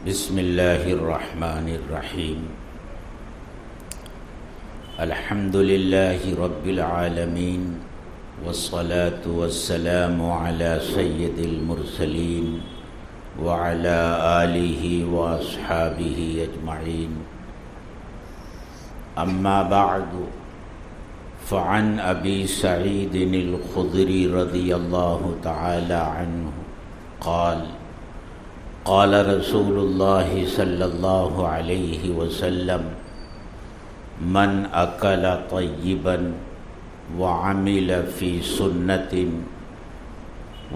بسم اللہ الرحمن الرحیم الحمد للہ رب العالمین والصلاة والسلام علی سید المرسلین وعلی آلہ واصحابہ اجمعین اما بعد فعن ابی سعید الخدری رضی اللہ تعالی عنہ قال رسول اللہ صلی اللہ علیہ وسلم من اکل طیبا وعمل فی سنت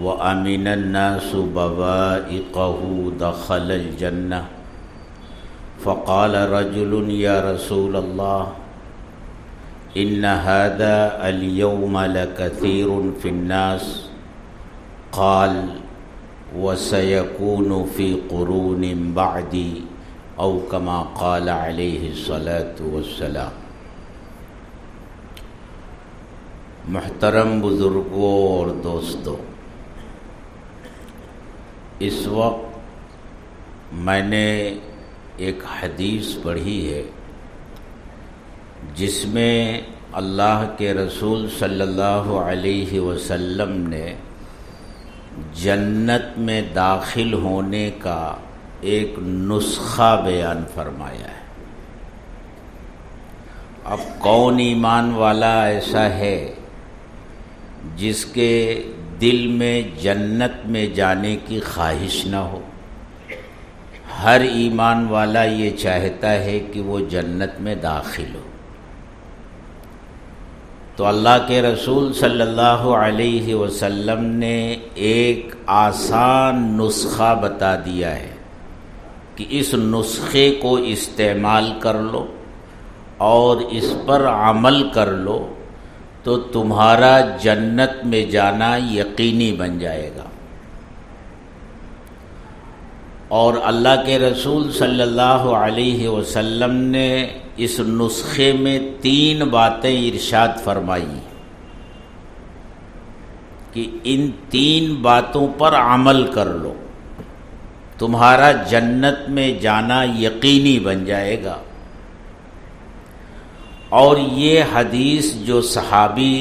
وامن الناس بوائقہ دخل الجنہ فقال رجل یا رسول اللہ ان هذا اليوم لكثير في الناس قال وسيكون في قرون بعدي او كما قال عليه الصلاة والسلام۔ محترم بزرگوں اور دوستوں، اس وقت میں نے ایک حدیث پڑھی ہے جس میں اللہ کے رسول صلی اللہ علیہ وسلم نے جنت میں داخل ہونے کا ایک نسخہ بیان فرمایا ہے۔ اب کون ایمان والا ایسا ہے جس کے دل میں جنت میں جانے کی خواہش نہ ہو؟ ہر ایمان والا یہ چاہتا ہے کہ وہ جنت میں داخل ہو۔ تو اللہ کے رسول صلی اللہ علیہ وسلم نے ایک آسان نسخہ بتا دیا ہے کہ اس نسخے کو استعمال کر لو اور اس پر عمل کر لو تو تمہارا جنت میں جانا یقینی بن جائے گا۔ اور اللہ کے رسول صلی اللہ علیہ وسلم نے اس نسخے میں 3 باتیں ارشاد فرمائی کہ ان 3 باتوں پر عمل کر لو، تمہارا جنت میں جانا یقینی بن جائے گا۔ اور یہ حدیث جو صحابی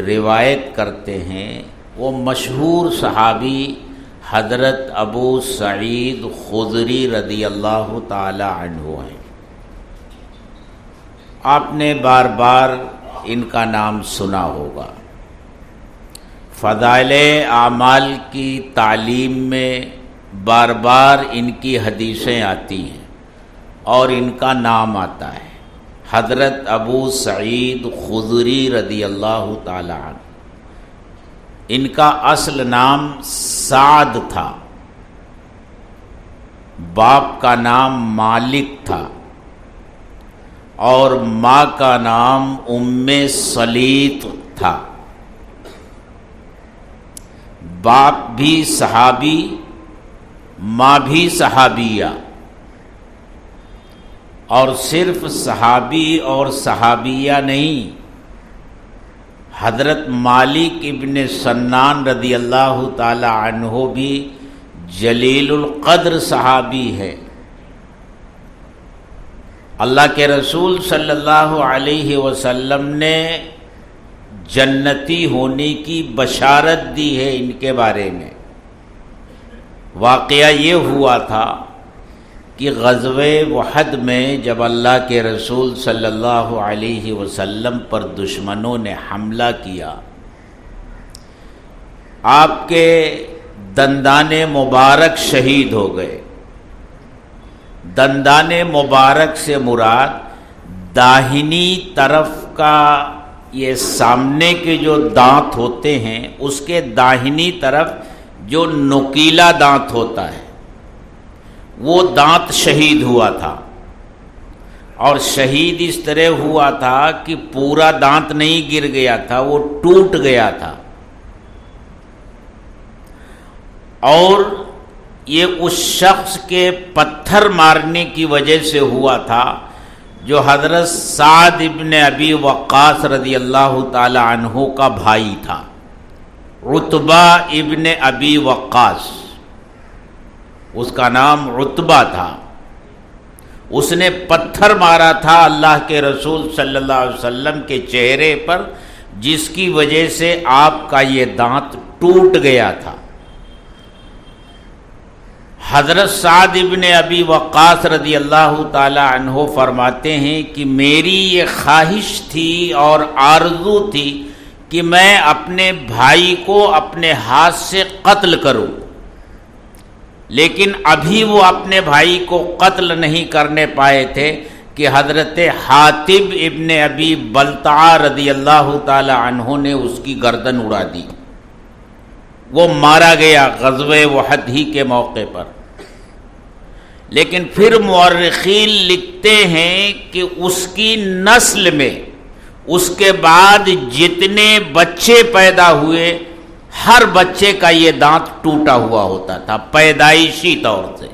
روایت کرتے ہیں وہ مشہور صحابی حضرت ابو سعید خدری رضی اللہ تعالی عنہ ہیں۔ آپ نے بار بار ان کا نام سنا ہوگا۔ فضائل اعمال کی تعلیم میں بار بار ان کی حدیثیں آتی ہیں اور ان کا نام آتا ہے، حضرت ابو سعید خدری رضی اللہ تعالی عنہ۔ ان کا اصل نام سعد تھا، باپ کا نام مالک تھا اور ماں کا نام ام سلیط تھا۔ باپ بھی صحابی، ماں بھی صحابیہ، اور صرف صحابی اور صحابیہ نہیں، حضرت مالک ابن سنان رضی اللہ تعالی عنہ بھی جلیل القدر صحابی ہے۔ اللہ کے رسول صلی اللہ علیہ وسلم نے جنتی ہونے کی بشارت دی ہے ان کے بارے میں۔ واقعہ یہ ہوا تھا کہ غزوہ احد میں جب اللہ کے رسول صلی اللہ علیہ وسلم پر دشمنوں نے حملہ کیا، آپ کے دندان مبارک شہید ہو گئے۔ دندان مبارک سے مراد داہنی طرف کا یہ سامنے کے جو دانت ہوتے ہیں اس کے داہنی طرف جو نوکیلا دانت ہوتا ہے وہ دانت شہید ہوا تھا، اور شہید اس طرح ہوا تھا کہ پورا دانت نہیں گر گیا تھا، وہ ٹوٹ گیا تھا۔ اور یہ اس شخص کے پتھر مارنے کی وجہ سے ہوا تھا جو حضرت سعد ابن ابی وقاص رضی اللہ تعالی عنہ کا بھائی تھا، عتبہ ابن ابی وقاص، اس کا نام عتبہ تھا۔ اس نے پتھر مارا تھا اللہ کے رسول صلی اللہ علیہ وسلم کے چہرے پر، جس کی وجہ سے آپ کا یہ دانت ٹوٹ گیا تھا۔ حضرت سعد ابن ابی وقاص رضی اللہ تعالی عنہ فرماتے ہیں کہ میری یہ خواہش تھی اور آرزو تھی کہ میں اپنے بھائی کو اپنے ہاتھ سے قتل کروں، لیکن ابھی وہ اپنے بھائی کو قتل نہیں کرنے پائے تھے کہ حضرت حاتب ابن ابی بلتعہ رضی اللہ تعالی عنہ نے اس کی گردن اڑا دی، وہ مارا گیا غزوہ احد ہی کے موقع پر۔ لیکن پھر مورخین لکھتے ہیں کہ اس کی نسل میں اس کے بعد جتنے بچے پیدا ہوئے، ہر بچے کا یہ دانت ٹوٹا ہوا ہوتا تھا پیدائشی طور سے،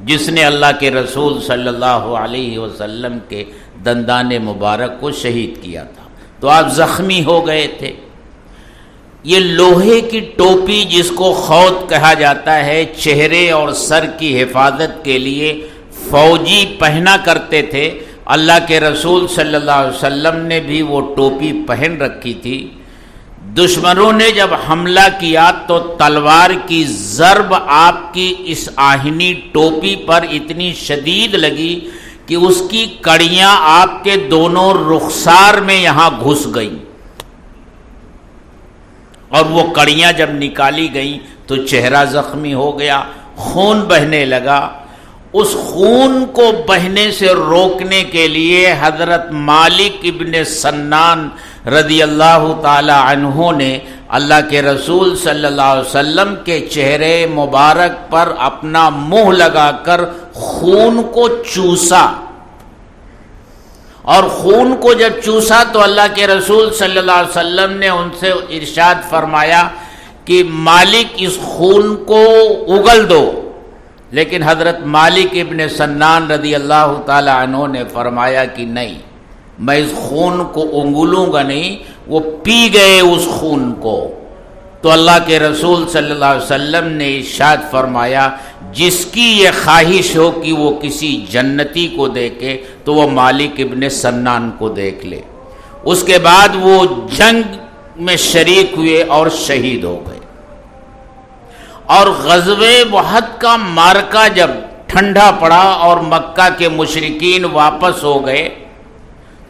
جس نے اللہ کے رسول صلی اللہ علیہ وسلم کے دندان مبارک کو شہید کیا تھا، تو آپ زخمی ہو گئے تھے۔ یہ لوہے کی ٹوپی جس کو خوت کہا جاتا ہے، چہرے اور سر کی حفاظت کے لیے فوجی پہنا کرتے تھے، اللہ کے رسول صلی اللہ علیہ وسلم نے بھی وہ ٹوپی پہن رکھی تھی۔ دشمنوں نے جب حملہ کیا تو تلوار کی ضرب آپ کی اس آہنی ٹوپی پر اتنی شدید لگی کہ اس کی کڑیاں آپ کے دونوں رخسار میں یہاں گھس گئیں، اور وہ کڑیاں جب نکالی گئیں تو چہرہ زخمی ہو گیا، خون بہنے لگا۔ اس خون کو بہنے سے روکنے کے لیے حضرت مالک ابن سنان رضی اللہ تعالی عنہ نے اللہ کے رسول صلی اللہ علیہ وسلم کے چہرے مبارک پر اپنا منہ لگا کر خون کو چوسا، اور خون کو جب چوسا تو اللہ کے رسول صلی اللہ علیہ وسلم نے ان سے ارشاد فرمایا کہ مالک اس خون کو اگل دو، لیکن حضرت مالک ابن سنان رضی اللہ تعالی عنہ نے فرمایا کہ نہیں، میں اس خون کو اگلوں گا نہیں، وہ پی گئے اس خون کو۔ تو اللہ کے رسول صلی اللہ علیہ وسلم نے ارشاد فرمایا جس کی یہ خواہش ہو کہ وہ کسی جنتی کو دیکھے تو وہ مالک ابن سنان کو دیکھ لے۔ اس کے بعد وہ جنگ میں شریک ہوئے اور شہید ہو گئے۔ اور غزوہ احد کا معرکہ جب ٹھنڈا پڑا اور مکہ کے مشرکین واپس ہو گئے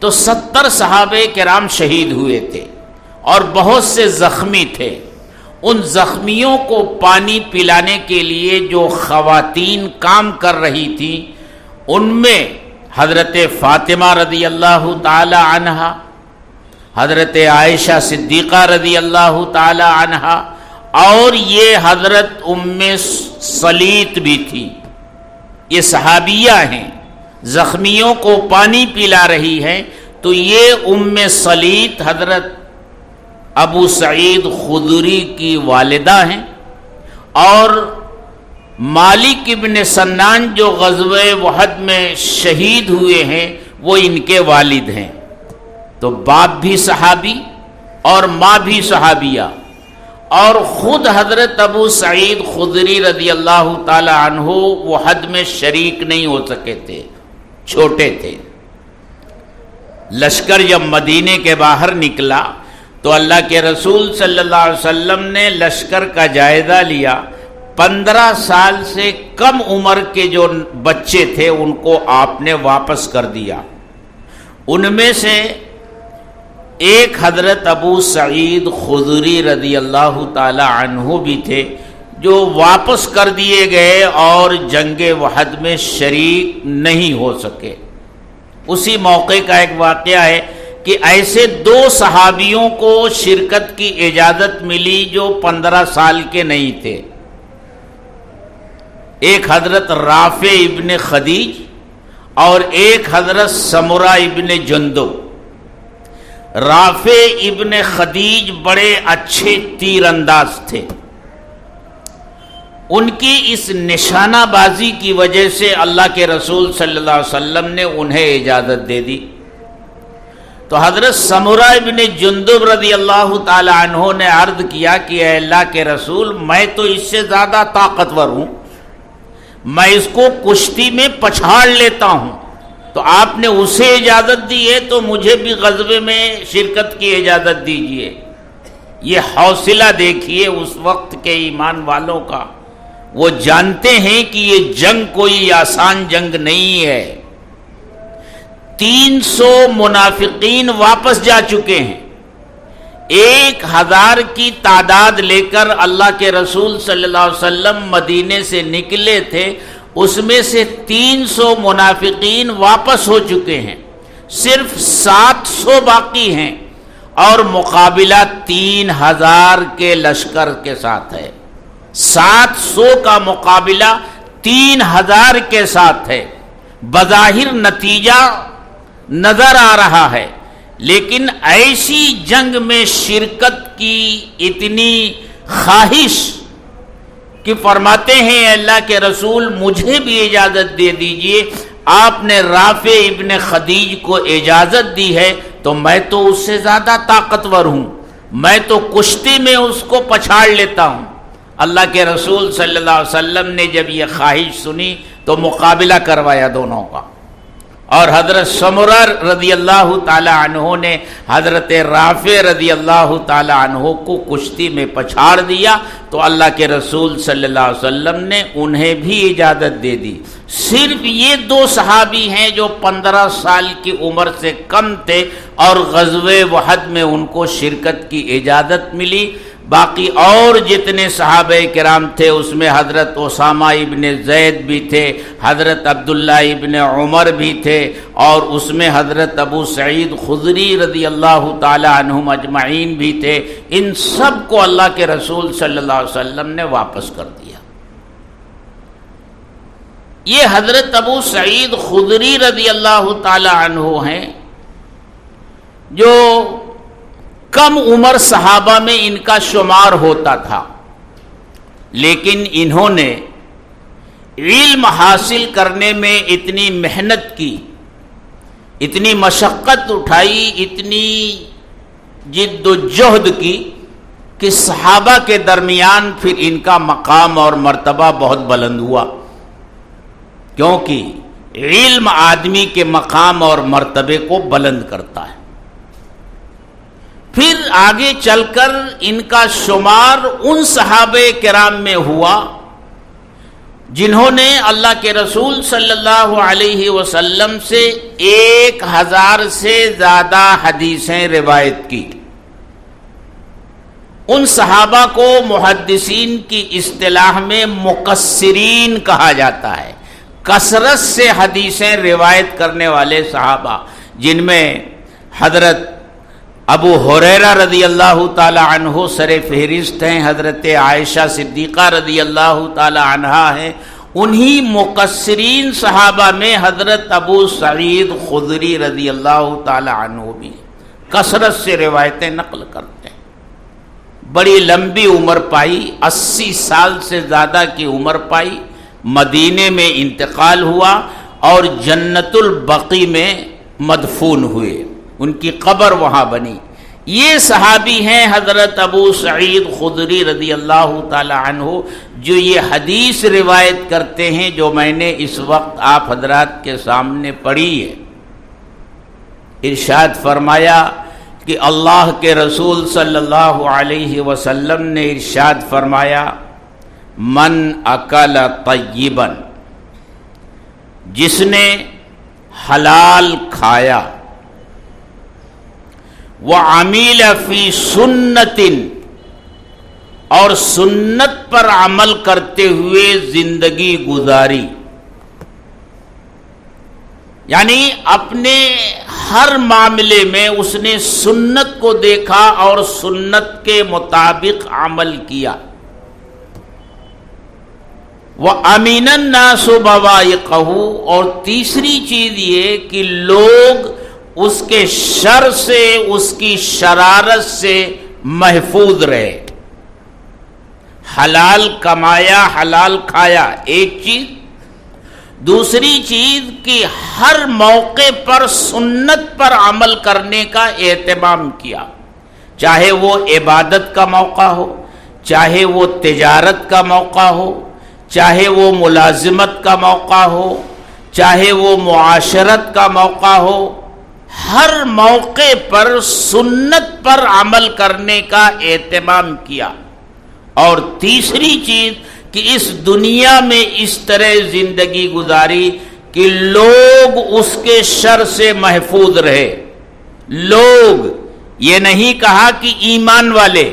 تو 70 صحابہ کرام شہید ہوئے تھے اور بہت سے زخمی تھے۔ ان زخمیوں کو پانی پلانے کے لیے جو خواتین کام کر رہی تھیں، ان میں حضرت فاطمہ رضی اللہ تعالی عنہا، حضرت عائشہ صدیقہ رضی اللہ تعالی عنہا، اور یہ حضرت سلیط بھی تھی، یہ صحابیہ ہیں، زخمیوں کو پانی پلا رہی ہیں۔ تو یہ سلیط حضرت ابو سعید خدری کی والدہ ہیں، اور مالک ابن سنان جو غزوہ احد میں شہید ہوئے ہیں وہ ان کے والد ہیں۔ تو باپ بھی صحابی اور ماں بھی صحابیہ، اور خود حضرت ابو سعید خدری رضی اللہ تعالی عنہ احد میں شریک نہیں ہو سکے تھے، چھوٹے تھے۔ لشکر جب مدینے کے باہر نکلا تو اللہ کے رسول صلی اللہ علیہ وسلم نے لشکر کا جائزہ لیا۔ 15 سال سے کم عمر کے جو بچے تھے ان کو آپ نے واپس کر دیا۔ ان میں سے ایک حضرت ابو سعید خدری رضی اللہ تعالی عنہ بھی تھے جو واپس کر دیے گئے اور جنگ احد میں شریک نہیں ہو سکے۔ اسی موقع کا ایک واقعہ ہے کہ ایسے 2 صحابیوں کو شرکت کی اجازت ملی جو 15 سال کے نہیں تھے۔ ایک حضرت رافع ابن خدیج اور ایک حضرت سمرہ ابن جندب۔ رافع ابن خدیج بڑے اچھے تیر انداز تھے، ان کی اس نشانہ بازی کی وجہ سے اللہ کے رسول صلی اللہ علیہ وسلم نے انہیں اجازت دے دی۔ تو حضرت سمرہ ابن جندب رضی اللہ تعالی عنہ نے عرض کیا کہ اے اللہ کے رسول، میں تو اس سے زیادہ طاقتور ہوں، میں اس کو کشتی میں پچھاڑ لیتا ہوں، تو آپ نے اسے اجازت دی ہے تو مجھے بھی غزوے میں شرکت کی اجازت دیجیے۔ یہ حوصلہ دیکھیے اس وقت کے ایمان والوں کا، وہ جانتے ہیں کہ یہ جنگ کوئی آسان جنگ نہیں ہے۔ 300 منافقین واپس جا چکے ہیں، 1000 کی تعداد لے کر اللہ کے رسول صلی اللہ علیہ وسلم مدینے سے نکلے تھے، اس میں سے 300 منافقین واپس ہو چکے ہیں، صرف 700 باقی ہیں، اور مقابلہ 3000 کے لشکر کے ساتھ ہے۔ 700 کا مقابلہ 3000 کے ساتھ ہے۔ بظاہر نتیجہ نظر آ رہا ہے، لیکن ایسی جنگ میں شرکت کی اتنی خواہش کہ فرماتے ہیں اللہ کے رسول مجھے بھی اجازت دے دیجئے۔ آپ نے رافع ابن خدیج کو اجازت دی ہے تو میں تو اس سے زیادہ طاقتور ہوں، میں تو کشتی میں اس کو پچھاڑ لیتا ہوں۔ اللہ کے رسول صلی اللہ علیہ وسلم نے جب یہ خواہش سنی تو مقابلہ کروایا دونوں کا، اور حضرت سمرہ رضی اللہ تعالی عنہ نے حضرت رافع رضی اللہ تعالی عنہ کو کشتی میں پچھاڑ دیا، تو اللہ کے رسول صلی اللہ علیہ وسلم نے انہیں بھی اجازت دے دی۔ صرف یہ 2 صحابی ہیں جو 15 سال کی عمر سے کم تھے اور غزوہ احد میں ان کو شرکت کی اجازت ملی۔ باقی اور جتنے صحابہ کرام تھے اس میں حضرت اسامہ ابن زید بھی تھے، حضرت عبداللہ ابن عمر بھی تھے، اور اس میں حضرت ابو سعید خدری رضی اللہ تعالی عنہم اجمعین بھی تھے۔ ان سب کو اللہ کے رسول صلی اللہ علیہ وسلم نے واپس کر دیا۔ یہ حضرت ابو سعید خدری رضی اللہ تعالی عنہ ہیں جو کم عمر صحابہ میں ان کا شمار ہوتا تھا، لیکن انہوں نے علم حاصل کرنے میں اتنی محنت کی، اتنی مشقت اٹھائی، اتنی جد و جہد کی کہ صحابہ کے درمیان پھر ان کا مقام اور مرتبہ بہت بلند ہوا، کیونکہ علم آدمی کے مقام اور مرتبے کو بلند کرتا ہے۔ پھر آگے چل کر ان کا شمار ان صحابہ کرام میں ہوا جنہوں نے اللہ کے رسول صلی اللہ علیہ وسلم سے 1000 سے زیادہ حدیثیں روایت کی۔ ان صحابہ کو محدثین کی اصطلاح میں مقصرین کہا جاتا ہے، کثرت سے حدیثیں روایت کرنے والے صحابہ، جن میں حضرت ابو ہریرہ رضی اللہ تعالی عنہ سر فہرست ہیں، حضرت عائشہ صدیقہ رضی اللہ تعالی عنہا ہیں، انہی مقصرین صحابہ میں حضرت ابو سعید خدری رضی اللہ تعالی عنہ بھی کثرت سے روایتیں نقل کرتے ہیں۔ بڑی لمبی عمر پائی، 80 سال سے زیادہ کی عمر پائی، مدینے میں انتقال ہوا اور جنت البقیع میں مدفون ہوئے، ان کی قبر وہاں بنی۔ یہ صحابی ہیں حضرت ابو سعید خدری رضی اللہ تعالی عنہ، جو یہ حدیث روایت کرتے ہیں جو میں نے اس وقت آپ حضرات کے سامنے پڑھی ہے۔ ارشاد فرمایا کہ اللہ کے رسول صلی اللہ علیہ وسلم نے ارشاد فرمایا، من اکل طیبا، جس نے حلال کھایا، وعمل فی سنت، اور سنت پر عمل کرتے ہوئے زندگی گزاری، یعنی اپنے ہر معاملے میں اس نے سنت کو دیکھا اور سنت کے مطابق عمل کیا۔ وَأَمِنَ النَّاسُ بَوَائِقَهُ، اور تیسری چیز یہ کہ لوگ اس کے شر سے، اس کی شرارت سے محفوظ رہے۔ حلال کمایا، حلال کھایا، ایک چیز، دوسری چیز کہ ہر موقع پر سنت پر عمل کرنے کا اہتمام کیا، چاہے وہ عبادت کا موقع ہو، چاہے وہ تجارت کا موقع ہو، چاہے وہ ملازمت کا موقع ہو، چاہے وہ معاشرت کا موقع ہو، ہر موقع پر سنت پر عمل کرنے کا اہتمام کیا۔ اور تیسری چیز کہ اس دنیا میں اس طرح زندگی گزاری کہ لوگ اس کے شر سے محفوظ رہے۔ لوگ، یہ نہیں کہا کہ ایمان والے،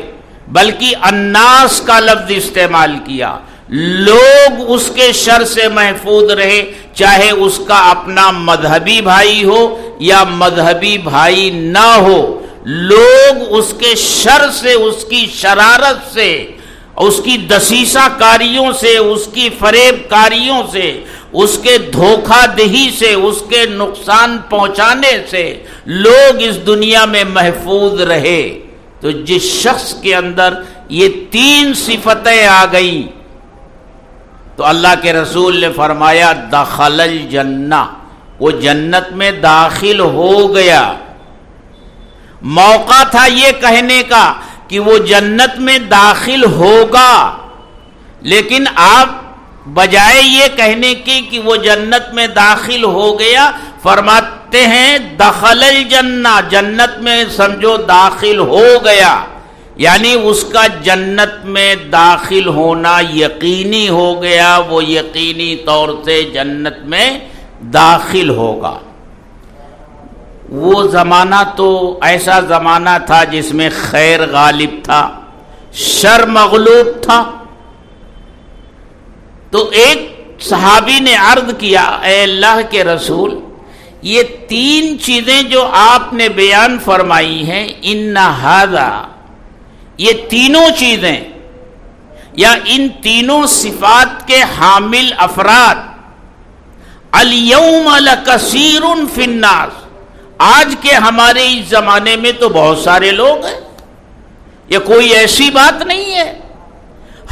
بلکہ الناس کا لفظ استعمال کیا۔ لوگ اس کے شر سے محفوظ رہے، چاہے اس کا اپنا مذہبی بھائی ہو یا مذہبی بھائی نہ ہو، لوگ اس کے شر سے، اس کی شرارت سے، اس کی دسیسہ کاریوں سے، اس کی فریب کاریوں سے، اس کے دھوکہ دہی سے، اس کے نقصان پہنچانے سے لوگ اس دنیا میں محفوظ رہے۔ تو جس شخص کے اندر یہ تین صفتیں آ گئیں تو اللہ کے رسول نے فرمایا دخل الجنہ، وہ جنت میں داخل ہو گیا۔ موقع تھا یہ کہنے کا کہ وہ جنت میں داخل ہوگا، لیکن آپ بجائے یہ کہنے کی کہ وہ جنت میں داخل ہو گیا، فرماتے ہیں دخل الجنہ، جنت میں سمجھو داخل ہو گیا، یعنی اس کا جنت میں داخل ہونا یقینی ہو گیا، وہ یقینی طور سے جنت میں داخل ہوگا۔ وہ زمانہ تو ایسا زمانہ تھا جس میں خیر غالب تھا، شر مغلوب تھا۔ تو ایک صحابی نے عرض کیا، اے اللہ کے رسول، یہ تین چیزیں جو آپ نے بیان فرمائی ہیں، ان ھذا، یہ تینوں چیزیں یا ان تینوں صفات کے حامل افراد الیوم لکثیر فی الناس، آج کے ہمارے اس زمانے میں تو بہت سارے لوگ ہیں، یہ کوئی ایسی بات نہیں ہے،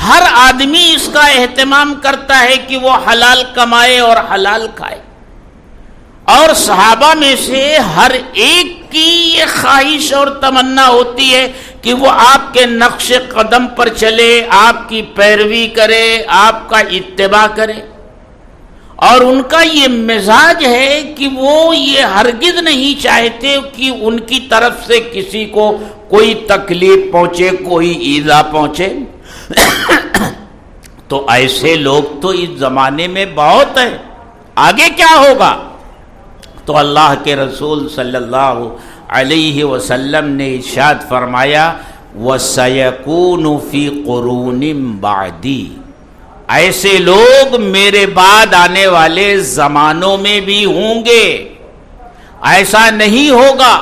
ہر آدمی اس کا اہتمام کرتا ہے کہ وہ حلال کمائے اور حلال کھائے، اور صحابہ میں سے ہر ایک کی یہ خواہش اور تمنا ہوتی ہے کہ وہ آپ کے نقش قدم پر چلے، آپ کی پیروی کرے، آپ کا اتباع کرے، اور ان کا یہ مزاج ہے کہ وہ یہ ہرگز نہیں چاہتے کہ ان کی طرف سے کسی کو کوئی تکلیف پہنچے، کوئی ایذا پہنچے۔ تو ایسے لوگ تو اس زمانے میں بہت ہیں، آگے کیا ہوگا؟ تو اللہ کے رسول صلی اللہ علیہ وسلم نے ارشاد فرمایا وَسَيَكُونُ فِي قُرُونٍ بَعْدِي، ایسے لوگ میرے بعد آنے والے زمانوں میں بھی ہوں گے۔ ایسا نہیں ہوگا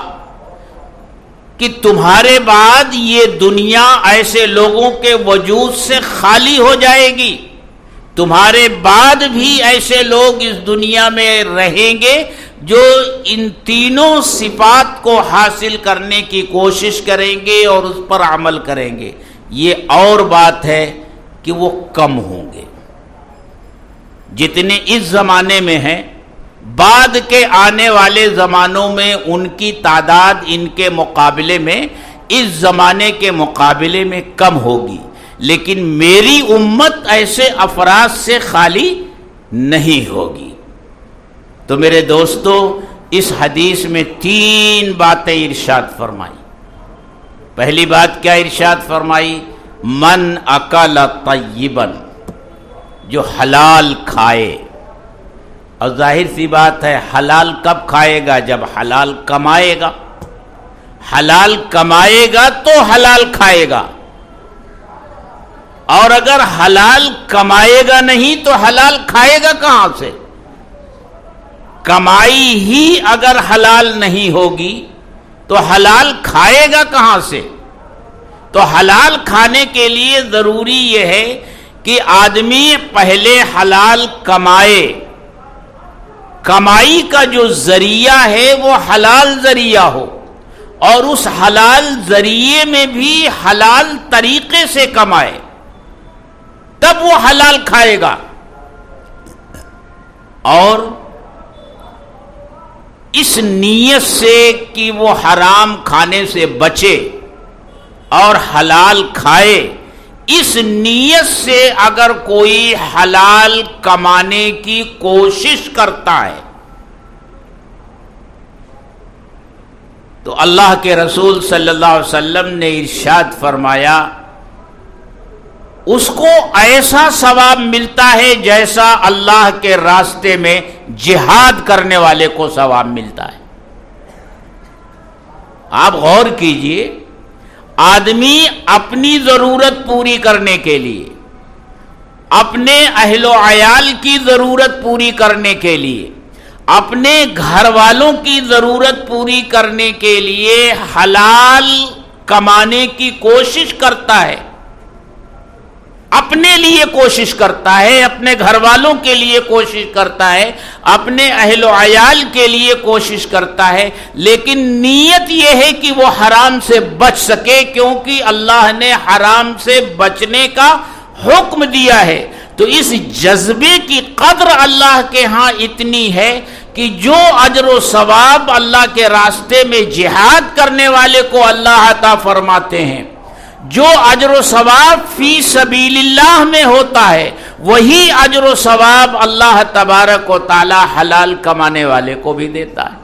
کہ تمہارے بعد یہ دنیا ایسے لوگوں کے وجود سے خالی ہو جائے گی، تمہارے بعد بھی ایسے لوگ اس دنیا میں رہیں گے جو ان تینوں صفات کو حاصل کرنے کی کوشش کریں گے اور اس پر عمل کریں گے۔ یہ اور بات ہے کہ وہ کم ہوں گے، جتنے اس زمانے میں ہیں بعد کے آنے والے زمانوں میں ان کی تعداد ان کے مقابلے میں اس زمانے کے مقابلے میں کم ہوگی، لیکن میری امت ایسے افراد سے خالی نہیں ہوگی۔ تو میرے دوستو، اس حدیث میں تین باتیں ارشاد فرمائی۔ پہلی بات کیا ارشاد فرمائی؟ من اکل طیبا، جو حلال کھائے، اور ظاہر سی بات ہے حلال کب کھائے گا؟ جب حلال کمائے گا، حلال کمائے گا تو حلال کھائے گا، اور اگر حلال کمائے گا نہیں تو حلال کھائے گا کہاں سے؟ کمائی ہی اگر حلال نہیں ہوگی تو حلال کھائے گا کہاں سے؟ تو حلال کھانے کے لیے ضروری یہ ہے کہ آدمی پہلے حلال کمائے، کمائی کا جو ذریعہ ہے وہ حلال ذریعہ ہو، اور اس حلال ذریعے میں بھی حلال طریقے سے کمائے، تب وہ حلال کھائے گا۔ اور اس نیت سے کہ وہ حرام کھانے سے بچے اور حلال کھائے، اس نیت سے اگر کوئی حلال کمانے کی کوشش کرتا ہے تو اللہ کے رسول صلی اللہ علیہ وسلم نے ارشاد فرمایا اس کو ایسا ثواب ملتا ہے جیسا اللہ کے راستے میں جہاد کرنے والے کو ثواب ملتا ہے۔ آپ غور کیجئے، آدمی اپنی ضرورت پوری کرنے کے لیے، اپنے اہل و عیال کی ضرورت پوری کرنے کے لیے، اپنے گھر والوں کی ضرورت پوری کرنے کے لیے حلال کمانے کی کوشش کرتا ہے، اپنے لیے کوشش کرتا ہے، اپنے گھر والوں کے لیے کوشش کرتا ہے، اپنے اہل و عیال کے لیے کوشش کرتا ہے، لیکن نیت یہ ہے کہ وہ حرام سے بچ سکے، کیونکہ اللہ نے حرام سے بچنے کا حکم دیا ہے۔ تو اس جذبے کی قدر اللہ کے ہاں اتنی ہے کہ جو اجر و ثواب اللہ کے راستے میں جہاد کرنے والے کو اللہ عطا فرماتے ہیں، جو اجر و ثواب فی سبیل اللہ میں ہوتا ہے، وہی اجر و ثواب اللہ تبارک و تعالی حلال کمانے والے کو بھی دیتا ہے۔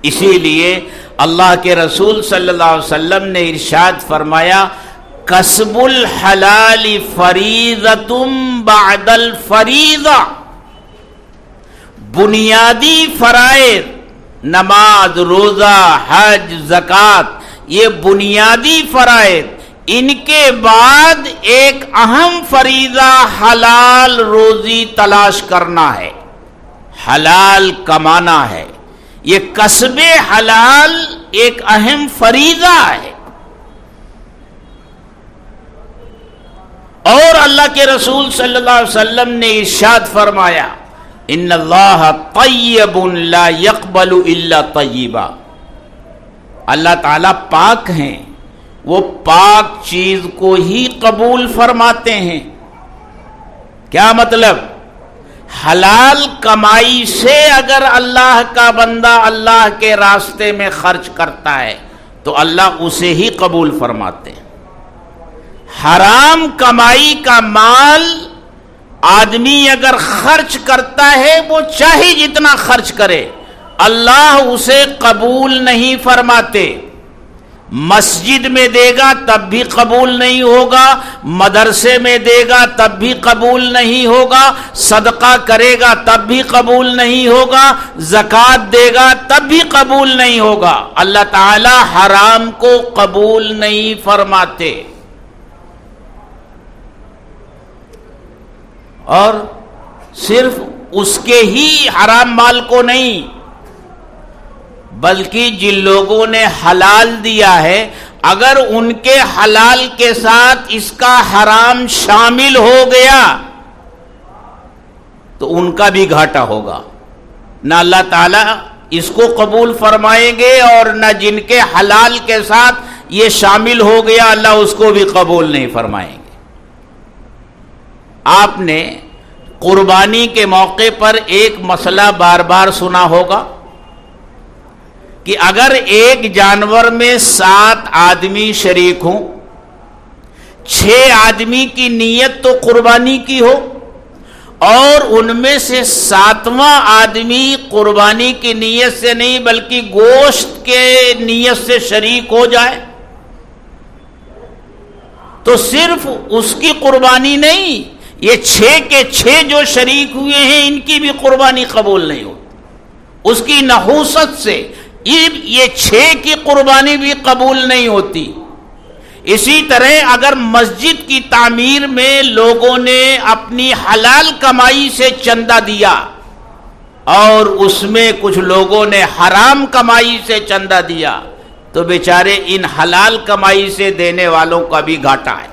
اسی لیے اللہ کے رسول صلی اللہ علیہ وسلم نے ارشاد فرمایا کسب الحلال فریضۃ بعد الفریضہ، بنیادی فرائض نماز، روزہ، حج، زکوٰۃ، یہ بنیادی فرائض، ان کے بعد ایک اہم فریضہ حلال روزی تلاش کرنا ہے، حلال کمانا ہے۔ یہ کسب حلال ایک اہم فریضہ ہے۔ اور اللہ کے رسول صلی اللہ علیہ وسلم نے ارشاد فرمایا ان اللہ طیب لا یقبل الا طیبا، اللہ تعالیٰ پاک ہیں، وہ پاک چیز کو ہی قبول فرماتے ہیں۔ کیا مطلب؟ حلال کمائی سے اگر اللہ کا بندہ اللہ کے راستے میں خرچ کرتا ہے تو اللہ اسے ہی قبول فرماتے ہیں۔ حرام کمائی کا مال آدمی اگر خرچ کرتا ہے، وہ چاہے جتنا خرچ کرے، اللہ اسے قبول نہیں فرماتے۔ مسجد میں دے گا تب بھی قبول نہیں ہوگا، مدرسے میں دے گا تب بھی قبول نہیں ہوگا، صدقہ کرے گا تب بھی قبول نہیں ہوگا، زکوٰۃ دے گا تب بھی قبول نہیں ہوگا۔ اللہ تعالی حرام کو قبول نہیں فرماتے۔ اور صرف اس کے ہی حرام مال کو نہیں، بلکہ جن لوگوں نے حلال دیا ہے، اگر ان کے حلال کے ساتھ اس کا حرام شامل ہو گیا تو ان کا بھی گھاٹا ہوگا، نہ اللہ تعالیٰ اس کو قبول فرمائیں گے، اور نہ جن کے حلال کے ساتھ یہ شامل ہو گیا اللہ اس کو بھی قبول نہیں فرمائیں گے۔ آپ نے قربانی کے موقع پر ایک مسئلہ بار بار سنا ہوگا کہ اگر ایک جانور میں 7 آدمی شریک ہوں، 6 آدمی کی نیت تو قربانی کی ہو، اور ان میں سے 7واں آدمی قربانی کی نیت سے نہیں بلکہ گوشت کے نیت سے شریک ہو جائے، تو صرف اس کی قربانی نہیں، یہ 6 کے 6 جو شریک ہوئے ہیں ان کی بھی قربانی قبول نہیں ہوتی، اس کی نحوست سے یہ 6 کی قربانی بھی قبول نہیں ہوتی۔ اسی طرح اگر مسجد کی تعمیر میں لوگوں نے اپنی حلال کمائی سے چندہ دیا اور اس میں کچھ لوگوں نے حرام کمائی سے چندہ دیا، تو بیچارے ان حلال کمائی سے دینے والوں کا بھی گھاٹا ہے،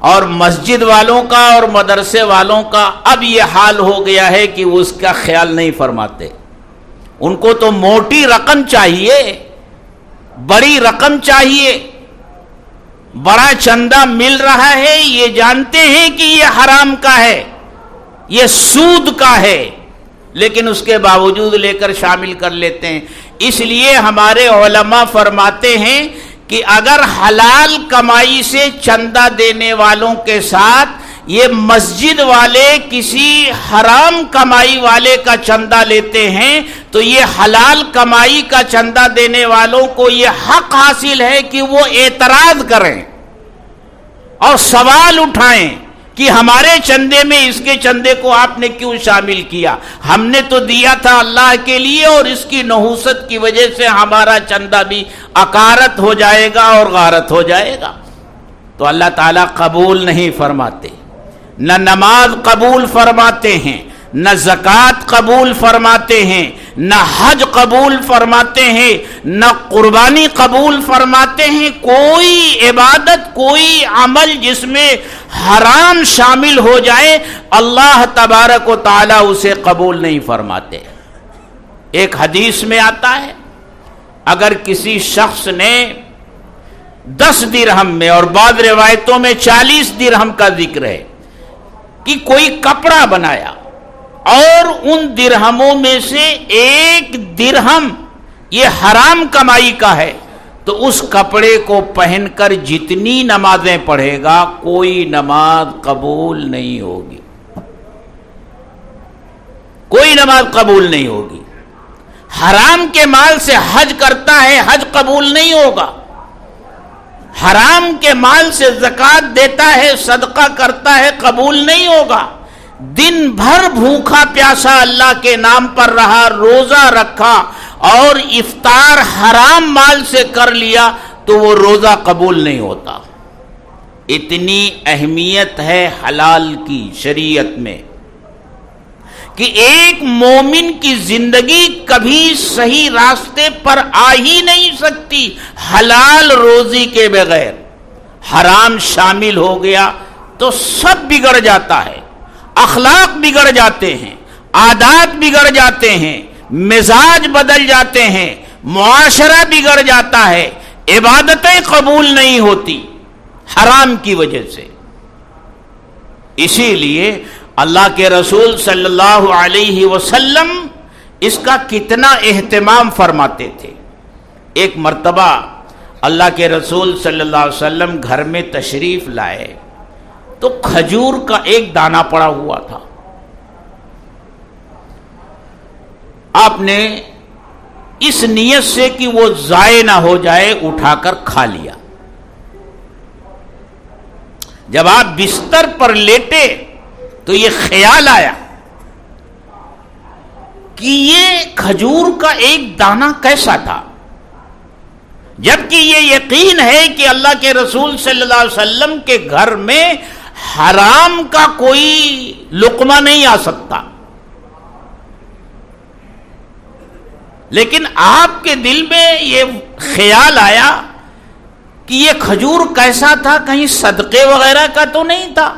اور مسجد والوں کا اور مدرسے والوں کا اب یہ حال ہو گیا ہے کہ وہ اس کا خیال نہیں فرماتے۔ ان کو تو موٹی رقم چاہیے، بڑی رقم چاہیے، بڑا چندہ مل رہا ہے، یہ جانتے ہیں کہ یہ حرام کا ہے، یہ سود کا ہے، لیکن اس کے باوجود لے کر شامل کر لیتے ہیں۔ اس لیے ہمارے علماء فرماتے ہیں کہ اگر حلال کمائی سے چندہ دینے والوں کے ساتھ یہ مسجد والے کسی حرام کمائی والے کا چندہ لیتے ہیں تو یہ حلال کمائی کا چندہ دینے والوں کو یہ حق حاصل ہے کہ وہ اعتراض کریں اور سوال اٹھائیں کہ ہمارے چندے میں اس کے چندے کو آپ نے کیوں شامل کیا؟ ہم نے تو دیا تھا اللہ کے لیے، اور اس کی نحوست کی وجہ سے ہمارا چندہ بھی اکارت ہو جائے گا اور غارت ہو جائے گا۔ تو اللہ تعالیٰ قبول نہیں فرماتے، نہ نماز قبول فرماتے ہیں، نہ زکوٰۃ قبول فرماتے ہیں، نہ حج قبول فرماتے ہیں، نہ قربانی قبول فرماتے ہیں۔ کوئی عبادت، کوئی عمل جس میں حرام شامل ہو جائے اللہ تبارک و تعالی اسے قبول نہیں فرماتے۔ ایک حدیث میں آتا ہے اگر کسی شخص نے 10 درہم میں، اور بعض روایتوں میں 40 درہم کا ذکر ہے، کہ کوئی کپڑا بنایا اور ان درہموں میں سے 1 درہم یہ حرام کمائی کا ہے، تو اس کپڑے کو پہن کر جتنی نمازیں پڑھے گا کوئی نماز قبول نہیں ہوگی، کوئی نماز قبول نہیں ہوگی۔ حرام کے مال سے حج کرتا ہے، حج قبول نہیں ہوگا۔ حرام کے مال سے زکوٰۃ دیتا ہے، صدقہ کرتا ہے، قبول نہیں ہوگا۔ دن بھر بھوکا پیاسا اللہ کے نام پر رہا، روزہ رکھا اور افطار حرام مال سے کر لیا تو وہ روزہ قبول نہیں ہوتا۔ اتنی اہمیت ہے حلال کی شریعت میں کہ ایک مومن کی زندگی کبھی صحیح راستے پر آ ہی نہیں سکتی حلال روزی کے بغیر۔ حرام شامل ہو گیا تو سب بگڑ جاتا ہے، اخلاق بگڑ جاتے ہیں، عادات بگڑ جاتے ہیں، مزاج بدل جاتے ہیں، معاشرہ بگڑ جاتا ہے، عبادتیں قبول نہیں ہوتی حرام کی وجہ سے۔ اسی لیے اللہ کے رسول صلی اللہ علیہ وسلم اس کا کتنا اہتمام فرماتے تھے۔ ایک مرتبہ اللہ کے رسول صلی اللہ علیہ وسلم گھر میں تشریف لائے تو کھجور کا ایک دانہ پڑا ہوا تھا۔ آپ نے اس نیت سے کہ وہ ضائع نہ ہو جائے اٹھا کر کھا لیا۔ جب آپ بستر پر لیٹے تو یہ خیال آیا کہ یہ کھجور کا ایک دانہ کیسا تھا، جبکہ یہ یقین ہے کہ اللہ کے رسول صلی اللہ علیہ وسلم کے گھر میں حرام کا کوئی لقمہ نہیں آ سکتا، لیکن آپ کے دل میں یہ خیال آیا کہ یہ کھجور کیسا تھا، کہیں صدقے وغیرہ کا تو نہیں تھا۔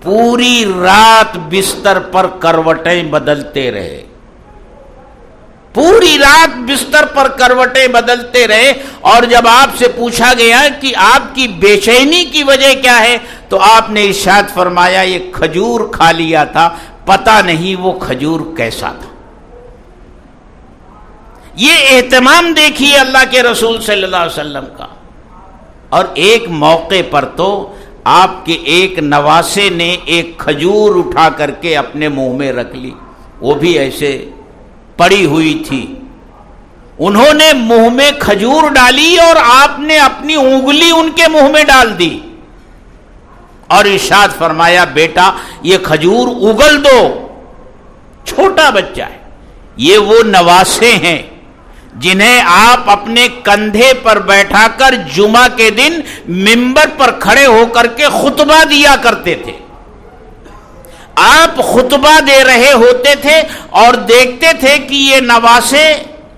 پوری رات بستر پر کروٹیں بدلتے رہے، پوری رات بستر پر کروٹیں بدلتے رہے، اور جب آپ سے پوچھا گیا کہ آپ کی بے چینی کی وجہ کیا ہے تو آپ نے ارشاد فرمایا یہ کھجور کھا لیا تھا، پتہ نہیں وہ کھجور کیسا تھا۔ یہ اہتمام دیکھیے اللہ کے رسول صلی اللہ علیہ وسلم کا۔ اور ایک موقع پر تو آپ کے ایک نواسے نے ایک کھجور اٹھا کر کے اپنے منہ میں رکھ لی، وہ بھی ایسے پڑی ہوئی تھی، انہوں نے منہ میں کھجور ڈالی اور آپ نے اپنی انگلی ان کے منہ میں ڈال دی اور ارشاد فرمایا بیٹا یہ کھجور اگل دو، چھوٹا بچہ ہے۔ یہ وہ نواسے ہیں جنہیں آپ اپنے کندھے پر بیٹھا کر جمعہ کے دن منبر پر کھڑے ہو کر کے خطبہ دیا کرتے تھے۔ آپ خطبہ دے رہے ہوتے تھے اور دیکھتے تھے کہ یہ نواسے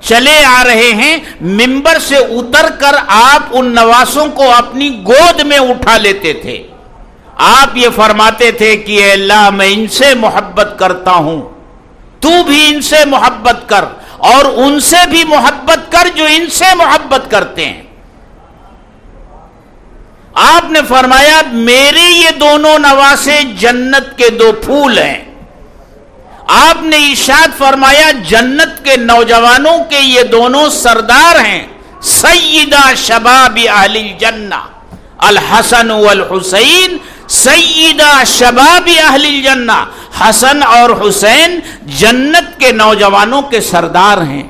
چلے آ رہے ہیں، منبر سے اتر کر آپ ان نواسوں کو اپنی گود میں اٹھا لیتے تھے۔ آپ یہ فرماتے تھے کہ اے اللہ میں ان سے محبت کرتا ہوں، تو بھی ان سے محبت کر اور ان سے بھی محبت کر جو ان سے محبت کرتے ہیں۔ آپ نے فرمایا میرے یہ دونوں نواسے جنت کے 2 پھول ہیں۔ آپ نے ارشاد فرمایا جنت کے نوجوانوں کے یہ دونوں سردار ہیں، سیدہ شباب اہل الجنہ، الحسن والحسین سیدہ شباب اہل الجنہ، حسن اور حسین جنت کے نوجوانوں کے سردار ہیں۔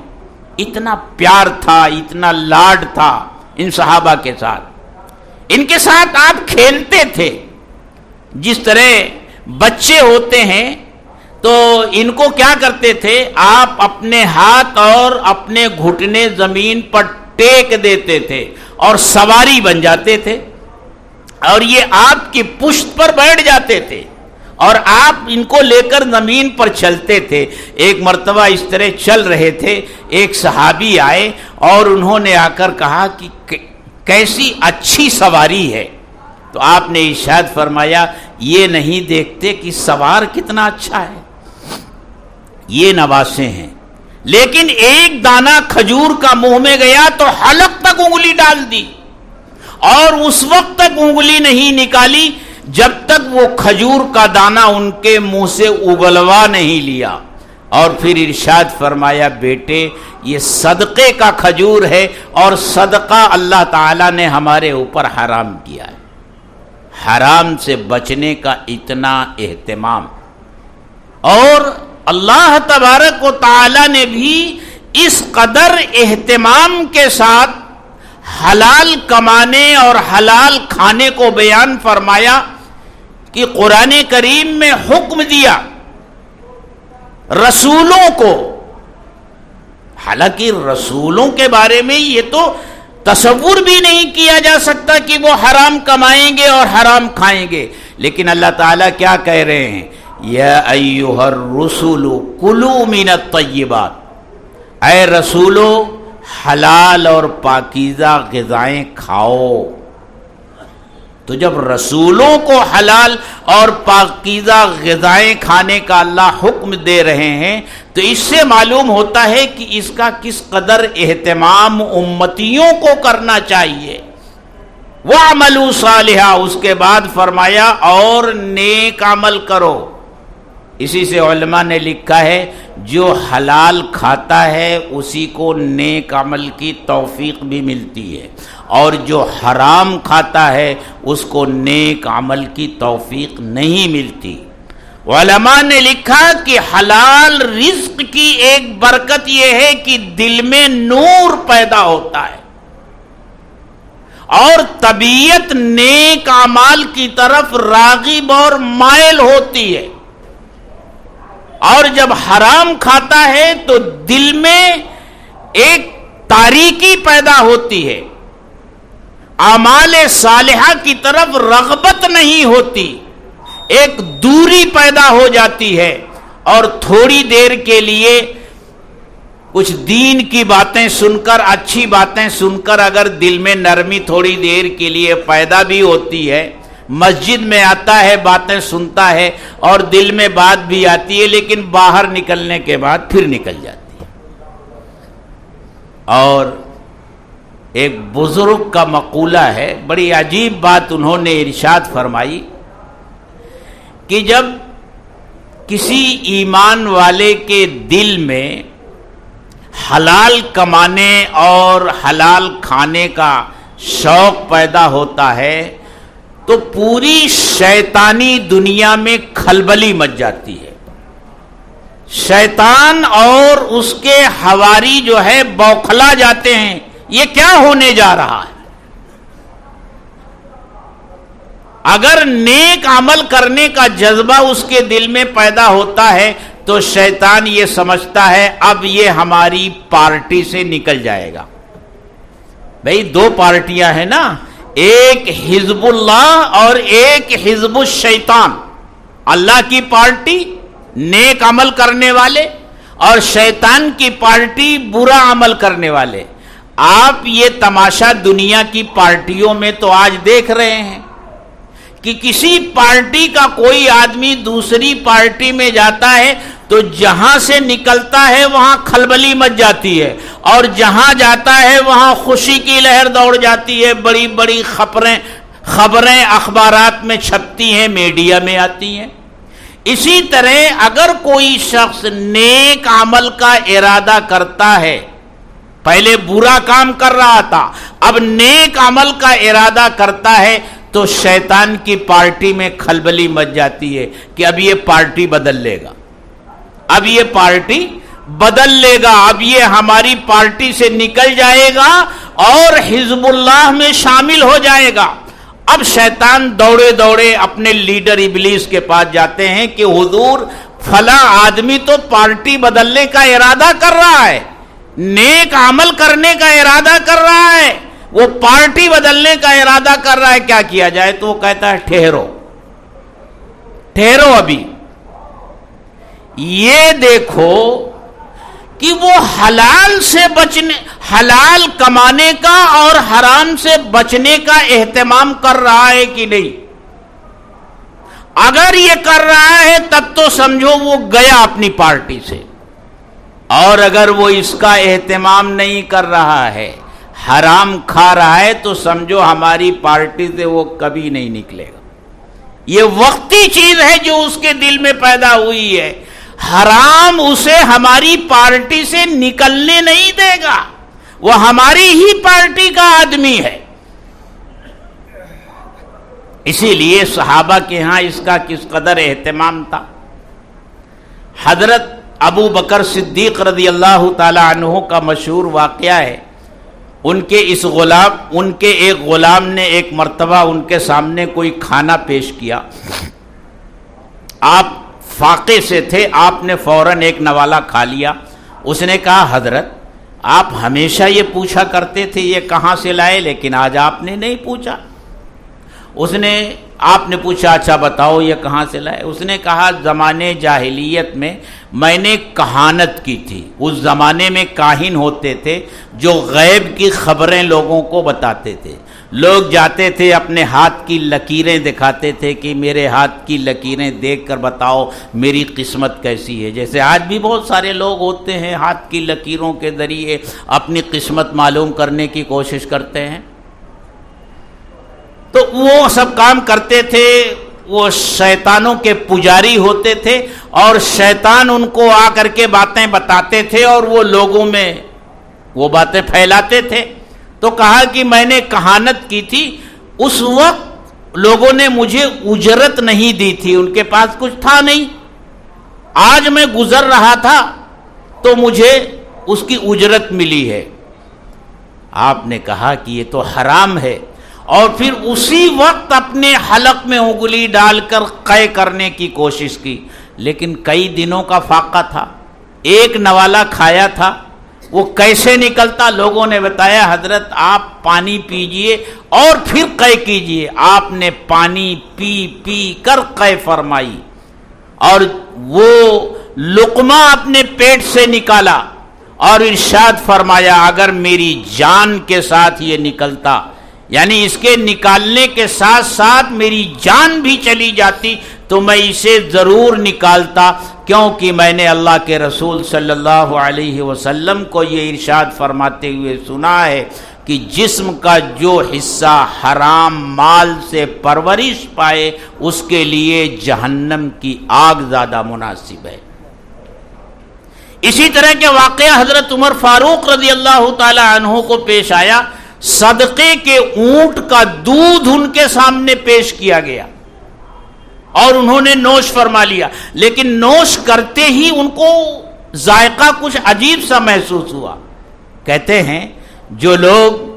اتنا پیار تھا، اتنا لاڈ تھا ان صحابہ کے ساتھ، ان کے ساتھ آپ کھیلتے تھے۔ جس طرح بچے ہوتے ہیں تو ان کو کیا کرتے تھے، آپ اپنے ہاتھ اور اپنے گھٹنے زمین پر ٹیک دیتے تھے اور سواری بن جاتے تھے، اور یہ آپ کی پشت پر بیٹھ جاتے تھے اور آپ ان کو لے کر زمین پر چلتے تھے۔ ایک مرتبہ اس طرح چل رہے تھے، ایک صحابی آئے اور انہوں نے آ کر کہا کہ کیسی اچھی سواری ہے، تو آپ نے ارشاد فرمایا یہ نہیں دیکھتے کہ سوار کتنا اچھا ہے، یہ نواسے ہیں، لیکن ایک دانہ کھجور کا منہ میں گیا تو حلق تک انگلی ڈال دی، اور اس وقت تک انگلی نہیں نکالی جب تک وہ کھجور کا دانہ ان کے منہ سے اگلوا نہیں لیا، اور پھر ارشاد فرمایا بیٹے یہ صدقے کا کھجور ہے، اور صدقہ اللہ تعالیٰ نے ہمارے اوپر حرام کیا ہے۔ حرام سے بچنے کا اتنا اہتمام، اور اللہ تبارک و تعالی نے بھی اس قدر اہتمام کے ساتھ حلال کمانے اور حلال کھانے کو بیان فرمایا کہ قرآن کریم میں حکم دیا رسولوں کو۔ حالانکہ رسولوں کے بارے میں یہ تو تصور بھی نہیں کیا جا سکتا کہ وہ حرام کمائیں گے اور حرام کھائیں گے، لیکن اللہ تعالیٰ کیا کہہ رہے ہیں، یا ایھا الرسل کلوا من الطیبات، اے رسولو حلال اور پاکیزہ غذائیں کھاؤ۔ تو جب رسولوں کو حلال اور پاکیزہ غذائیں کھانے کا اللہ حکم دے رہے ہیں تو اس سے معلوم ہوتا ہے کہ اس کا کس قدر اہتمام امتیوں کو کرنا چاہیے۔ وَاعْمَلُوا صَالِحًا، اس کے بعد فرمایا اور نیک عمل کرو۔ اسی سے علماء نے لکھا ہے جو حلال کھاتا ہے اسی کو نیک عمل کی توفیق بھی ملتی ہے، اور جو حرام کھاتا ہے اس کو نیک عمل کی توفیق نہیں ملتی۔ علماء نے لکھا کہ حلال رزق کی ایک برکت یہ ہے کہ دل میں نور پیدا ہوتا ہے اور طبیعت نیک اعمال کی طرف راغب اور مائل ہوتی ہے، اور جب حرام کھاتا ہے تو دل میں ایک تاریکی پیدا ہوتی ہے، اعمال صالحہ کی طرف رغبت نہیں ہوتی، ایک دوری پیدا ہو جاتی ہے، اور تھوڑی دیر کے لیے کچھ دین کی باتیں سن کر، اچھی باتیں سن کر اگر دل میں نرمی تھوڑی دیر کے لیے پیدا بھی ہوتی ہے، مسجد میں آتا ہے باتیں سنتا ہے اور دل میں بات بھی آتی ہے، لیکن باہر نکلنے کے بعد پھر نکل جاتی ہے۔ اور ایک بزرگ کا مقولہ ہے، بڑی عجیب بات انہوں نے ارشاد فرمائی کہ جب کسی ایمان والے کے دل میں حلال کمانے اور حلال کھانے کا شوق پیدا ہوتا ہے تو پوری شیطانی دنیا میں کھلبلی مچ جاتی ہے، شیطان اور اس کے حواری جو ہے بوکھلا جاتے ہیں، یہ کیا ہونے جا رہا ہے۔ اگر نیک عمل کرنے کا جذبہ اس کے دل میں پیدا ہوتا ہے تو شیطان یہ سمجھتا ہے اب یہ ہماری پارٹی سے نکل جائے گا۔ بھئی دو پارٹیاں ہیں نا، ایک حزب اللہ اور ایک حزب الشیطان، اللہ کی پارٹی نیک عمل کرنے والے اور شیطان کی پارٹی برا عمل کرنے والے۔ آپ یہ تماشا دنیا کی پارٹیوں میں تو آج دیکھ رہے ہیں کہ کسی پارٹی کا کوئی آدمی دوسری پارٹی میں جاتا ہے تو جہاں سے نکلتا ہے وہاں کھلبلی مچ جاتی ہے، اور جہاں جاتا ہے وہاں خوشی کی لہر دوڑ جاتی ہے، بڑی بڑی خبریں اخبارات میں چھپتی ہیں، میڈیا میں آتی ہیں۔ اسی طرح اگر کوئی شخص نیک عمل کا ارادہ کرتا ہے پہلے برا کام کر رہا تھا، اب نیک عمل کا ارادہ کرتا ہے تو شیطان کی پارٹی میں کھلبلی مچ جاتی ہے کہ اب یہ پارٹی بدل لے گا، اب یہ پارٹی بدل لے گا، اب یہ ہماری پارٹی سے نکل جائے گا اور حزب اللہ میں شامل ہو جائے گا۔ اب شیطان دوڑے دوڑے اپنے لیڈر ابلیس کے پاس جاتے ہیں کہ حضور فلاں آدمی تو پارٹی بدلنے کا ارادہ کر رہا ہے، نیک عمل کرنے کا ارادہ کر رہا ہے، وہ پارٹی بدلنے کا ارادہ کر رہا ہے، کیا کیا جائے؟ تو وہ کہتا ہے ٹھہرو ٹھہرو، ابھی یہ دیکھو کہ وہ حلال سے بچنے، حلال کمانے کا اور حرام سے بچنے کا اہتمام کر رہا ہے کہ نہیں۔ اگر یہ کر رہا ہے تب تو سمجھو وہ گیا اپنی پارٹی سے، اور اگر وہ اس کا اہتمام نہیں کر رہا ہے، حرام کھا رہا ہے، تو سمجھو ہماری پارٹی سے وہ کبھی نہیں نکلے گا۔ یہ وقتی چیز ہے جو اس کے دل میں پیدا ہوئی ہے، حرام اسے ہماری پارٹی سے نکلنے نہیں دے گا، وہ ہماری ہی پارٹی کا آدمی ہے۔ اسی لیے صحابہ کے ہاں اس کا کس قدر اہتمام تھا۔ حضرت ابو بکر صدیق رضی اللہ تعالی عنہ کا مشہور واقعہ ہے، ان کے ایک غلام نے ایک مرتبہ ان کے سامنے کوئی کھانا پیش کیا، آپ فاقے سے تھے، آپ نے فوراً ایک نوالہ کھا لیا۔ اس نے کہا حضرت آپ ہمیشہ یہ پوچھا کرتے تھے یہ کہاں سے لائے، لیکن آج آپ نے نہیں پوچھا۔ آپ نے پوچھا اچھا بتاؤ یہ کہاں سے لائے؟ اس نے کہا زمانے جاہلیت میں نے کہانت کی تھی، اس زمانے میں کاہن ہوتے تھے جو غیب کی خبریں لوگوں کو بتاتے تھے، لوگ جاتے تھے اپنے ہاتھ کی لکیریں دکھاتے تھے کہ میرے ہاتھ کی لکیریں دیکھ کر بتاؤ میری قسمت کیسی ہے، جیسے آج بھی بہت سارے لوگ ہوتے ہیں ہاتھ کی لکیروں کے ذریعے اپنی قسمت معلوم کرنے کی کوشش کرتے ہیں۔ تو وہ سب کام کرتے تھے، وہ شیطانوں کے پجاری ہوتے تھے اور شیطان ان کو آ کر کے باتیں بتاتے تھے اور وہ لوگوں میں وہ باتیں پھیلاتے تھے۔ تو کہا کہ میں نے کہانت کی تھی، اس وقت لوگوں نے مجھے اجرت نہیں دی تھی، ان کے پاس کچھ تھا نہیں، آج میں گزر رہا تھا تو مجھے اس کی اجرت ملی ہے۔ آپ نے کہا کہ یہ تو حرام ہے، اور پھر اسی وقت اپنے حلق میں انگلی ڈال کر قے کرنے کی کوشش کی، لیکن کئی دنوں کا فاقہ تھا، ایک نوالہ کھایا تھا، وہ کیسے نکلتا؟ لوگوں نے بتایا حضرت آپ پانی پیجئے اور پھر قے کیجئے۔ آپ نے پانی پی پی کر قے فرمائی اور وہ لقمہ اپنے پیٹ سے نکالا اور ارشاد فرمایا اگر میری جان کے ساتھ یہ نکلتا، یعنی اس کے نکالنے کے ساتھ ساتھ میری جان بھی چلی جاتی تو میں اسے ضرور نکالتا، کیونکہ میں نے اللہ کے رسول صلی اللہ علیہ وسلم کو یہ ارشاد فرماتے ہوئے سنا ہے کہ جسم کا جو حصہ حرام مال سے پرورش پائے اس کے لیے جہنم کی آگ زیادہ مناسب ہے۔ اسی طرح کے واقعہ حضرت عمر فاروق رضی اللہ تعالی عنہ کو پیش آیا، صدقے کے اونٹ کا دودھ ان کے سامنے پیش کیا گیا اور انہوں نے نوش فرما لیا، لیکن نوش کرتے ہی ان کو ذائقہ کچھ عجیب سا محسوس ہوا۔ کہتے ہیں جو لوگ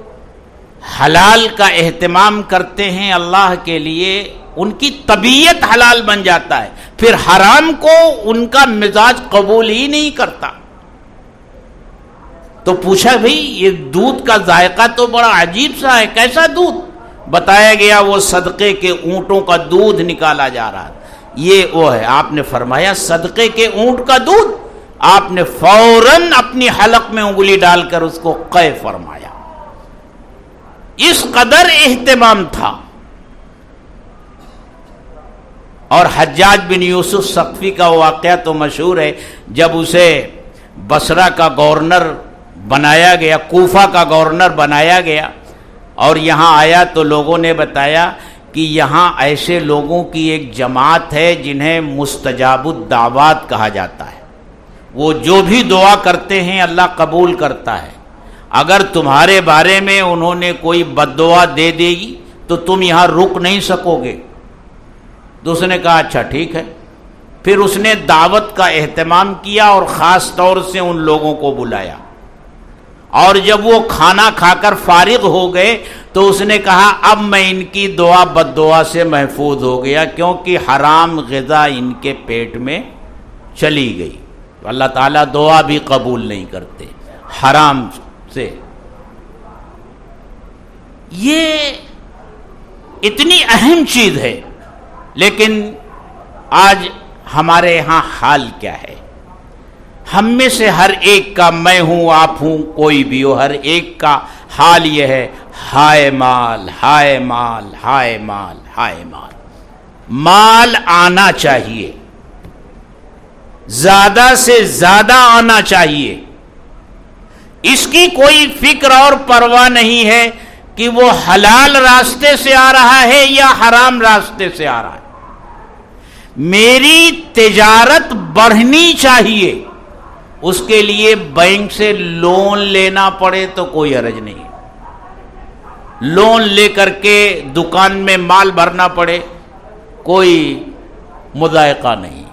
حلال کا اہتمام کرتے ہیں اللہ کے لیے، ان کی طبیعت حلال بن جاتا ہے، پھر حرام کو ان کا مزاج قبول ہی نہیں کرتا۔ تو پوچھا بھئی یہ دودھ کا ذائقہ تو بڑا عجیب سا ہے، کیسا دودھ؟ بتایا گیا وہ صدقے کے اونٹوں کا دودھ نکالا جا رہا ہے، یہ وہ ہے۔ آپ نے فرمایا صدقے کے اونٹ کا دودھ؟ آپ نے فوراً اپنی حلق میں انگلی ڈال کر اس کو قے فرمایا، اس قدر اہتمام تھا۔ اور حجاج بن یوسف ثقفی کا واقعہ تو مشہور ہے، جب اسے بصرہ کا گورنر بنایا گیا، کوفہ کا گورنر بنایا گیا اور یہاں آیا تو لوگوں نے بتایا کہ یہاں ایسے لوگوں کی ایک جماعت ہے جنہیں مستجاب الدعوات کہا جاتا ہے، وہ جو بھی دعا کرتے ہیں اللہ قبول کرتا ہے، اگر تمہارے بارے میں انہوں نے کوئی بد دعا دے دے گی تو تم یہاں رک نہیں سکو گے. تو اس نے کہا اچھا ٹھیک ہے. پھر اس نے دعوت کا اہتمام کیا اور خاص طور سے ان لوگوں کو بلایا، اور جب وہ کھانا کھا کر فارغ ہو گئے تو اس نے کہا اب میں ان کی دعا بد دعا سے محفوظ ہو گیا، کیونکہ حرام غذا ان کے پیٹ میں چلی گئی. اللہ تعالیٰ دعا بھی قبول نہیں کرتے حرام سے. یہ اتنی اہم چیز ہے، لیکن آج ہمارے ہاں حال کیا ہے؟ ہم میں سے ہر ایک کا، میں ہوں آپ ہوں کوئی بھی ہو، ہر ایک کا حال یہ ہے، ہائے مال ہائے مال ہائے مال ہائے مال. مال آنا چاہیے، زیادہ سے زیادہ آنا چاہیے. اس کی کوئی فکر اور پرواہ نہیں ہے کہ وہ حلال راستے سے آ رہا ہے یا حرام راستے سے آ رہا ہے. میری تجارت بڑھنی چاہیے، اس کے لیے بینک سے لون لینا پڑے تو کوئی حرج نہیں. لون لے کر کے دکان میں مال بھرنا پڑے کوئی مضائقہ نہیں.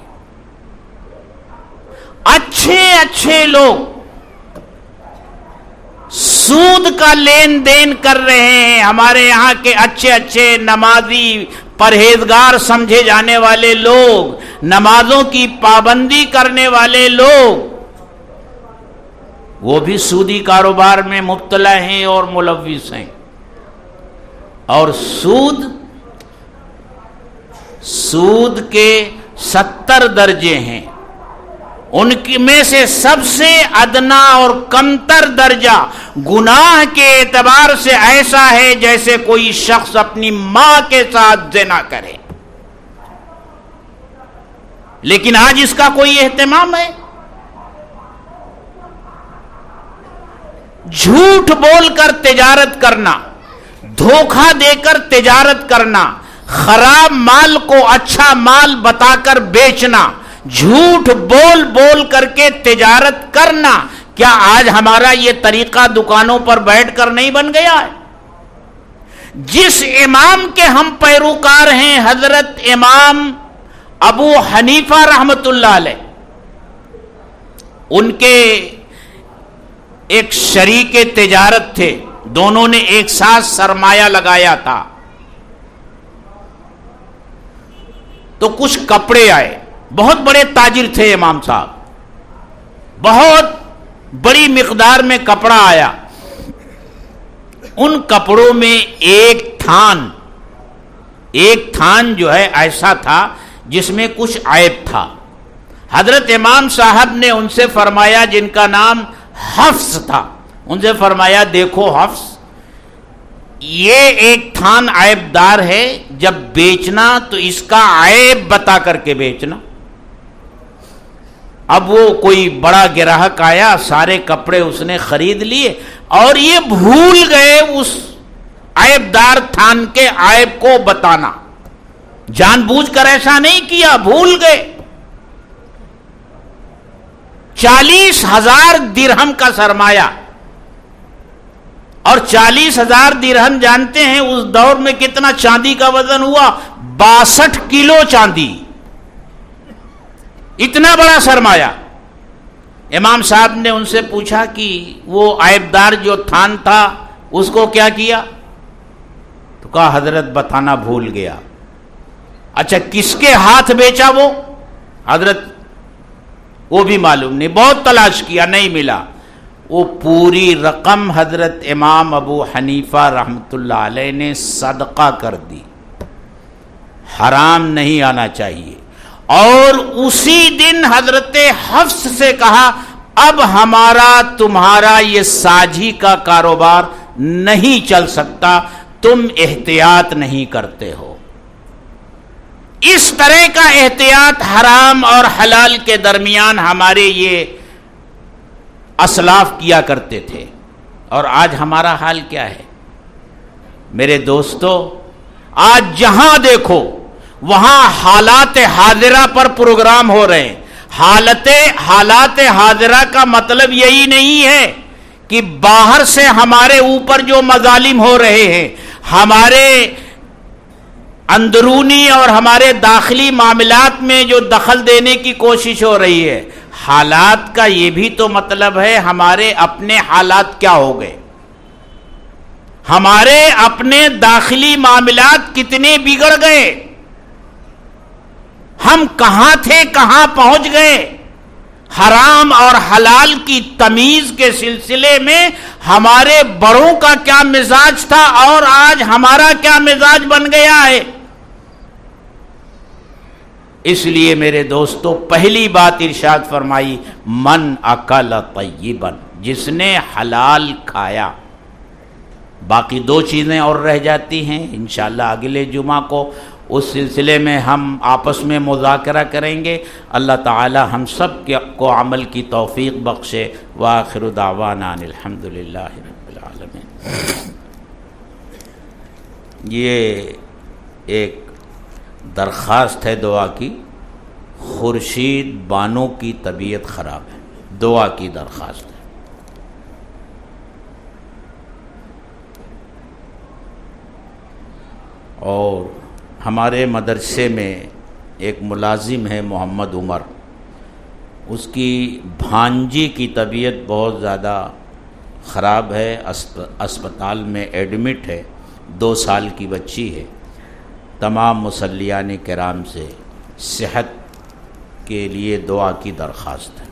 اچھے اچھے لوگ سود کا لین دین کر رہے ہیں. ہمارے یہاں کے اچھے اچھے نمازی پرہیزگار سمجھے جانے والے لوگ، نمازوں کی پابندی کرنے والے لوگ، وہ بھی سودی کاروبار میں مبتلا ہیں اور ملوث ہیں. اور سود کے 70 درجے ہیں. ان میں سے سب سے ادنا اور کمتر درجہ گناہ کے اعتبار سے ایسا ہے جیسے کوئی شخص اپنی ماں کے ساتھ زنا کرے. لیکن آج اس کا کوئی اہتمام ہے؟ جھوٹ بول کر تجارت کرنا، دھوکہ دے کر تجارت کرنا، خراب مال کو اچھا مال بتا کر بیچنا، جھوٹ بول بول کر کے تجارت کرنا، کیا آج ہمارا یہ طریقہ دکانوں پر بیٹھ کر نہیں بن گیا ہے؟ جس امام کے ہم پیروکار ہیں، حضرت امام ابو حنیفہ رحمت اللہ علیہ، ان کے ایک شریک تجارت تھے، دونوں نے ایک ساتھ سرمایہ لگایا تھا. تو کچھ کپڑے آئے، بہت بڑے تاجر تھے امام صاحب، بہت بڑی مقدار میں کپڑا آیا. ان کپڑوں میں ایک تھان جو ہے ایسا تھا جس میں کچھ عیب تھا. حضرت امام صاحب نے ان سے فرمایا، جن کا نام حفص تھا، ان سے فرمایا دیکھو حفص، یہ ایک تھان عیب دار ہے، جب بیچنا تو اس کا عیب بتا کر کے بیچنا. اب وہ کوئی بڑا گراہک آیا، سارے کپڑے اس نے خرید لیے اور یہ بھول گئے اس عیب دار تھان کے عیب کو بتانا. جان بوجھ کر ایسا نہیں کیا، بھول گئے. 40,000 درہم کا سرمایہ، اور 40,000 درہم جانتے ہیں اس دور میں کتنا چاندی کا وزن ہوا؟ 62 کلو چاندی. اتنا بڑا سرمایہ. امام صاحب نے ان سے پوچھا کہ وہ عیبدار جو تھان تھا اس کو کیا کیا؟ تو کہا حضرت بتانا بھول گیا. اچھا کس کے ہاتھ بیچا وہ؟ حضرت وہ بھی معلوم نہیں، بہت تلاش کیا نہیں ملا. وہ پوری رقم حضرت امام ابو حنیفہ رحمت اللہ علیہ نے صدقہ کر دی. حرام نہیں آنا چاہیے. اور اسی دن حضرت حفص سے کہا اب ہمارا تمہارا یہ ساجھی کا کاروبار نہیں چل سکتا، تم احتیاط نہیں کرتے ہو. اس طرح کا احتیاط حرام اور حلال کے درمیان ہمارے یہ اسلاف کیا کرتے تھے. اور آج ہمارا حال کیا ہے میرے دوستو؟ آج جہاں دیکھو وہاں حالات حاضرہ پر پروگرام ہو رہے ہیں. حالات حاضرہ کا مطلب یہی نہیں ہے کہ باہر سے ہمارے اوپر جو مظالم ہو رہے ہیں، ہمارے اندرونی اور ہمارے داخلی معاملات میں جو دخل دینے کی کوشش ہو رہی ہے، حالات کا یہ بھی تو مطلب ہے ہمارے اپنے حالات کیا ہو گئے، ہمارے اپنے داخلی معاملات کتنے بگڑ گئے، ہم کہاں تھے کہاں پہنچ گئے۔ حرام اور حلال کی تمیز کے سلسلے میں ہمارے بڑوں کا کیا مزاج تھا اور آج ہمارا کیا مزاج بن گیا ہے۔ اس لیے میرے دوستو، پہلی بات ارشاد فرمائی من اکل طیبا، جس نے حلال کھایا۔ باقی دو چیزیں اور رہ جاتی ہیں، انشاءاللہ اگلے جمعہ کو اس سلسلے میں ہم آپس میں مذاکرہ کریں گے۔ اللہ تعالی ہم سب کو عمل کی توفیق بخشے۔ وآخر دعوانا ان الحمدللہ رب العالمین۔ یہ ایک درخواست ہے دعا کی، خورشید بانو کی طبیعت خراب ہے، دعا کی درخواست ہے۔ اور ہمارے مدرسے میں ایک ملازم ہے محمد عمر، اس کی بھانجی کی طبیعت بہت زیادہ خراب ہے، اسپتال میں ایڈمٹ ہے، 2 سال کی بچی ہے۔ تمام مصلیان کرام سے صحت کے لیے دعا کی درخواست ہے۔